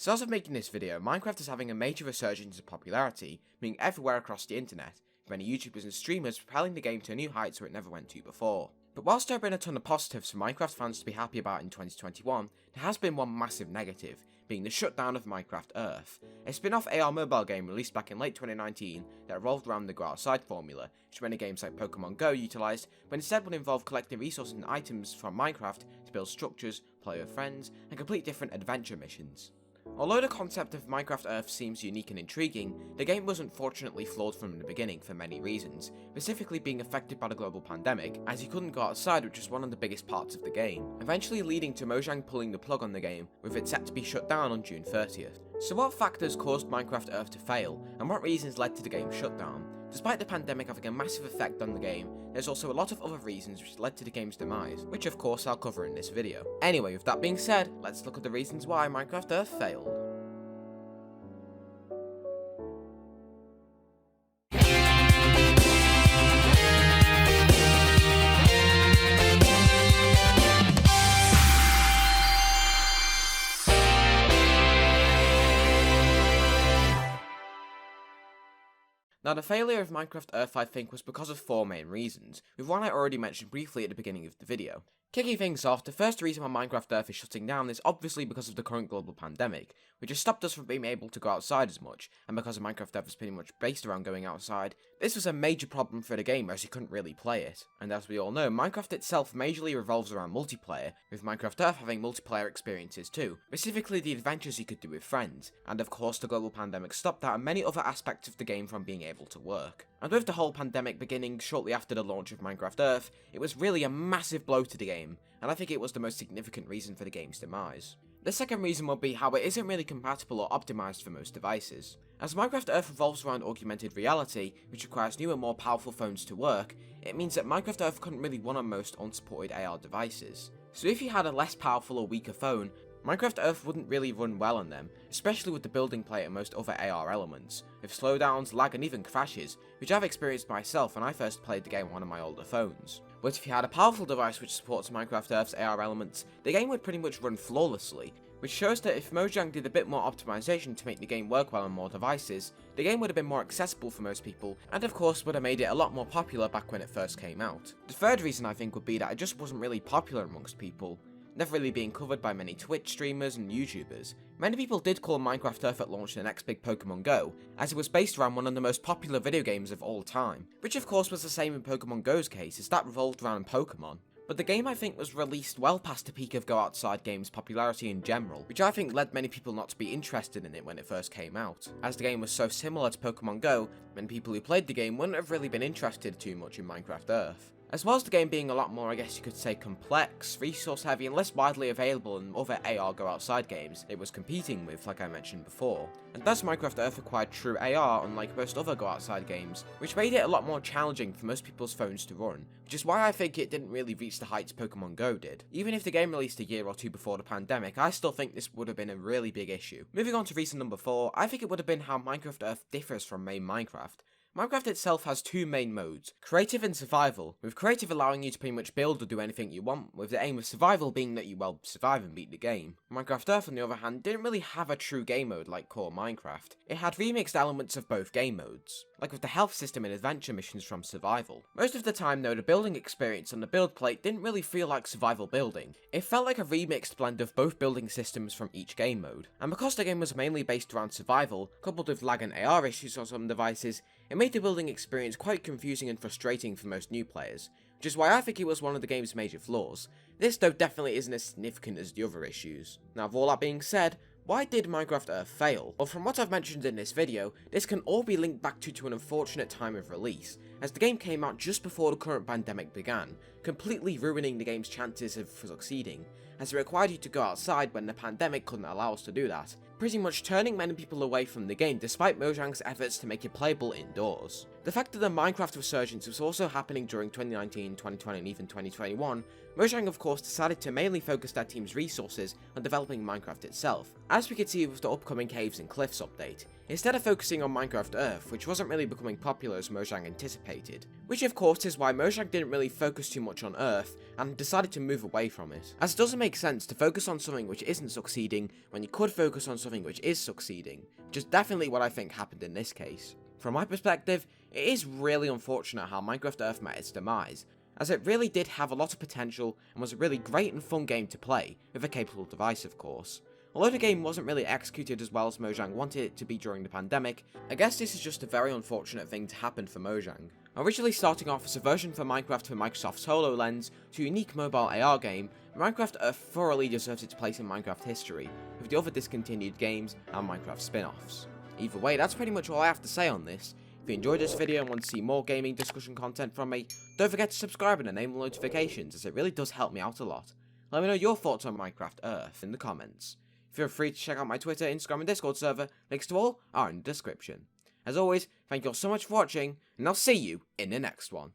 So as of making this video, Minecraft is having a major resurgence in popularity, being everywhere across the internet, with many YouTubers and streamers propelling the game to new heights where it never went to before. But whilst there have been a ton of positives for Minecraft fans to be happy about in 2021, there has been one massive negative, being the shutdown of Minecraft Earth, a spin-off AR mobile game released back in late 2019 that revolved around the Go Outside formula, which many games like Pokémon Go utilised, but instead would involve collecting resources and items from Minecraft to build structures, play with friends, and complete different adventure missions. Although the concept of Minecraft Earth seems unique and intriguing, the game was unfortunately flawed from the beginning for many reasons, specifically being affected by the global pandemic, as you couldn't go outside, which was one of the biggest parts of the game, eventually leading to Mojang pulling the plug on the game, with it set to be shut down on June 30th. So what factors caused Minecraft Earth to fail, and what reasons led to the game's shutdown? Despite the pandemic having a massive effect on the game, there's also a lot of other reasons which led to the game's demise, which of course I'll cover in this video. Anyway, with that being said, let's look at the reasons why Minecraft Earth failed. Now, the failure of Minecraft Earth I think was because of four main reasons, with one I already mentioned briefly at the beginning of the video. Kicking things off, the first reason why Minecraft Earth is shutting down is obviously because of the current global pandemic, which has stopped us from being able to go outside as much, and because Minecraft Earth is pretty much based around going outside, this was a major problem for the game as you couldn't really play it. And as we all know, Minecraft itself majorly revolves around multiplayer, with Minecraft Earth having multiplayer experiences too, specifically the adventures you could do with friends, and of course the global pandemic stopped that and many other aspects of the game from being able to work. And with the whole pandemic beginning shortly after the launch of Minecraft Earth, it was really a massive blow to the game, and I think it was the most significant reason for the game's demise. The second reason would be how it isn't really compatible or optimized for most devices. As Minecraft Earth revolves around augmented reality, which requires new and more powerful phones to work, it means that Minecraft Earth couldn't really run on most unsupported AR devices. So if you had a less powerful or weaker phone, Minecraft Earth wouldn't really run well on them, especially with the building play and most other AR elements, with slowdowns, lag and even crashes, which I've experienced myself when I first played the game on one of my older phones. But if you had a powerful device which supports Minecraft Earth's AR elements, the game would pretty much run flawlessly, which shows that if Mojang did a bit more optimization to make the game work well on more devices, the game would have been more accessible for most people, and of course would have made it a lot more popular back when it first came out. The third reason I think would be that it just wasn't really popular amongst people, never really being covered by many Twitch streamers and YouTubers. Many people did call Minecraft Earth at launch the next big Pokémon Go, as it was based around one of the most popular video games of all time, which of course was the same in Pokémon Go's case, as that revolved around Pokémon. But the game I think was released well past the peak of Go Outside games' popularity in general, which I think led many people not to be interested in it when it first came out. As the game was so similar to Pokémon Go, many people who played the game wouldn't have really been interested too much in Minecraft Earth. As well as the game being a lot more, I guess you could say, complex, resource heavy and less widely available than other AR Go Outside games it was competing with, like I mentioned before. And thus Minecraft Earth required true AR unlike most other Go Outside games, which made it a lot more challenging for most people's phones to run, which is why I think it didn't really reach the heights Pokemon Go did. Even if the game released a year or two before the pandemic, I still think this would have been a really big issue. Moving on to reason number 4, I think it would have been how Minecraft Earth differs from main Minecraft. Minecraft itself has two main modes, creative and survival, with creative allowing you to pretty much build or do anything you want, with the aim of survival being that you, well, survive and beat the game. Minecraft Earth, on the other hand, didn't really have a true game mode like core Minecraft. It had remixed elements of both game modes, like with the health system and adventure missions from survival. Most of the time though, the building experience on the build plate didn't really feel like survival building. It felt like a remixed blend of both building systems from each game mode. And because the game was mainly based around survival, coupled with lag and AR issues on some devices, it made the building experience quite confusing and frustrating for most new players, which is why I think it was one of the game's major flaws. This though definitely isn't as significant as the other issues. Now with all that being said, why did Minecraft Earth fail? Well, from what I've mentioned in this video, this can all be linked back to an unfortunate time of release, as the game came out just before the current pandemic began, completely ruining the game's chances of succeeding, as it required you to go outside when the pandemic couldn't allow us to do that, pretty much turning many people away from the game despite Mojang's efforts to make it playable indoors. The fact that the Minecraft resurgence was also happening during 2019, 2020 and even 2021, Mojang of course decided to mainly focus their team's resources on developing Minecraft itself, as we could see with the upcoming Caves and Cliffs update. instead of focusing on Minecraft Earth, which wasn't really becoming popular as Mojang anticipated. Which of course is why Mojang didn't really focus too much on Earth, and decided to move away from it. As it doesn't make sense to focus on something which isn't succeeding, when you could focus on something which is succeeding, which is definitely what I think happened in this case. From my perspective, it is really unfortunate how Minecraft Earth met its demise, as it really did have a lot of potential and was a really great and fun game to play, with a capable device of course. Although the game wasn't really executed as well as Mojang wanted it to be during the pandemic, I guess this is just a very unfortunate thing to happen for Mojang. Originally starting off as a version for Minecraft for Microsoft's HoloLens to a unique mobile AR game, Minecraft Earth thoroughly deserves its place in Minecraft history, with the other discontinued games and Minecraft spin-offs. Either way, that's pretty much all I have to say on this. If you enjoyed this video and want to see more gaming discussion content from me, don't forget to subscribe and enable notifications, as it really does help me out a lot. Let me know your thoughts on Minecraft Earth in the comments. Feel free to check out my Twitter, Instagram and Discord server, links to all are in the description. As always, thank you all so much for watching, and I'll see you in the next one.